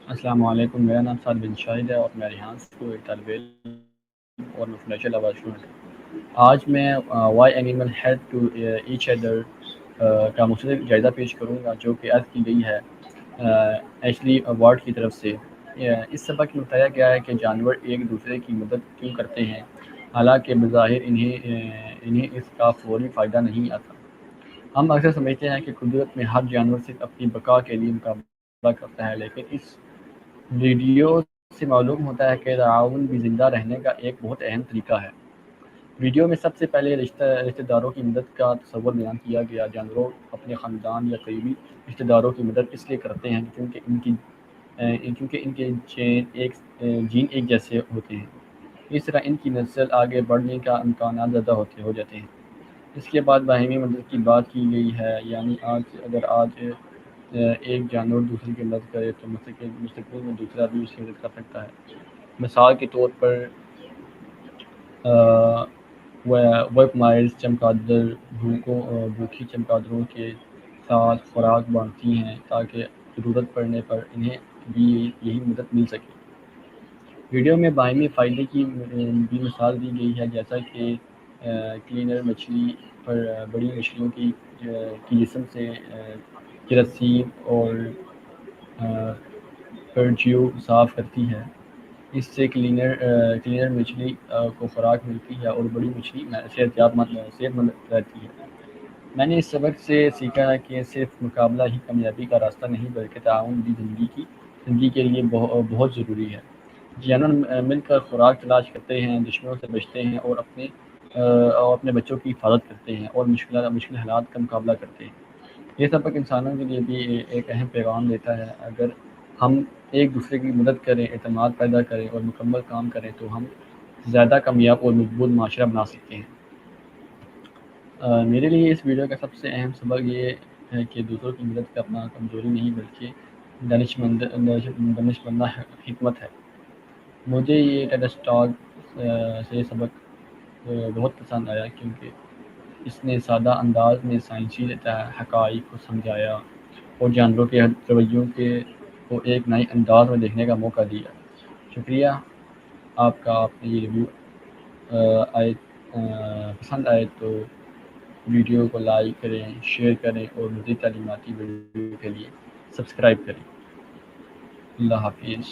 السلام علیکم، میرا نام سعد بن شاہد ہے اور میں ریحان اسکول ایک طالب علم اور میں فنانشیل آواز اسٹوڈنٹ ہوں۔ آج میں why animal help to each other کا مختلف جائزہ پیش کروں گا جو کہ عرض کی گئی ہے ایشلی وارڈ کی طرف سے۔ اس سبق میں بتایا گیا ہے کہ جانور ایک دوسرے کی مدد کیوں کرتے ہیں حالانکہ بظاہر انہیں اس کا فوری فائدہ نہیں آتا۔ ہم اکثر سمجھتے ہیں کہ قدرت میں ہر جانور صرف اپنی بقا کے لیے مقابلہ کرتا ہے، لیکن اس ویڈیو سے معلوم ہوتا ہے کہ تعاون بھی زندہ رہنے کا ایک بہت اہم طریقہ ہے۔ ویڈیو میں سب سے پہلے رشتہ داروں کی مدد کا تصور بیان کیا گیا۔ جانوروں اپنے خاندان یا قریبی رشتہ داروں کی مدد اس لیے کرتے ہیں کیونکہ ان کے جین ایک جیسے ہوتے ہیں۔ اس طرح ان کی نسل آگے بڑھنے کا امکانات زیادہ ہو جاتے ہیں۔ اس کے بعد باہمی مدد کی بات کی گئی ہے، یعنی اگر آج ایک جانور دوسرے کی مدد کرے تو مستقبل میں دوسرا بھی اس کی مدد کر سکتا ہے۔ مثال کے طور پر ویپمائرز چمگادڑ بھوکی چمگادڑوں کے ساتھ خوراک بانٹتی ہیں تاکہ ضرورت پڑنے پر انہیں بھی یہی مدد مل سکے۔ ویڈیو میں باہمی فائدے کی بھی مثال دی گئی ہے، جیسا کہ کلینر مچھلی پر بڑی مچھلیوں کی جسم سے جراثیم اور پرجیو صاف کرتی ہے۔ اس سے کلینر مچھلی کو خوراک ملتی ہے اور بڑی مچھلی صحت مند رہتی ہے۔ میں نے اس سبق سے سیکھا ہے کہ صرف مقابلہ ہی کامیابی کا راستہ نہیں بلکہ تعاون بھی زندگی کے لیے بہت ضروری ہے۔ جانور مل کر خوراک تلاش کرتے ہیں، دشمنوں سے بچتے ہیں اور اپنے بچوں کی حفاظت کرتے ہیں اور مشکل حالات کا مقابلہ کرتے ہیں۔ یہ سبق انسانوں کے لیے بھی ایک اہم پیغام دیتا ہے۔ اگر ہم ایک دوسرے کی مدد کریں، اعتماد پیدا کریں اور مکمل کام کریں تو ہم زیادہ کامیاب اور مضبوط معاشرہ بنا سکتے ہیں۔ میرے لیے اس ویڈیو کا سب سے اہم سبق یہ ہے کہ دوسروں کی مدد کرنا کمزوری نہیں بلکہ دانشمندانہ حکمت ہے۔ مجھے یہ ٹیڈ ٹاک سے سبق بہت پسند آیا کیونکہ اس نے سادہ انداز میں سائنسی حقائق کو سمجھایا اور جانوروں کے رویوں کو ایک نئے انداز میں دیکھنے کا موقع دیا۔ شکریہ آپ کا۔ آپ نے یہ ریویو پسند آئے تو ویڈیو کو لائک کریں، شیئر کریں اور مزید تعلیماتی ویڈیو کے لیے سبسکرائب کریں۔ اللہ حافظ۔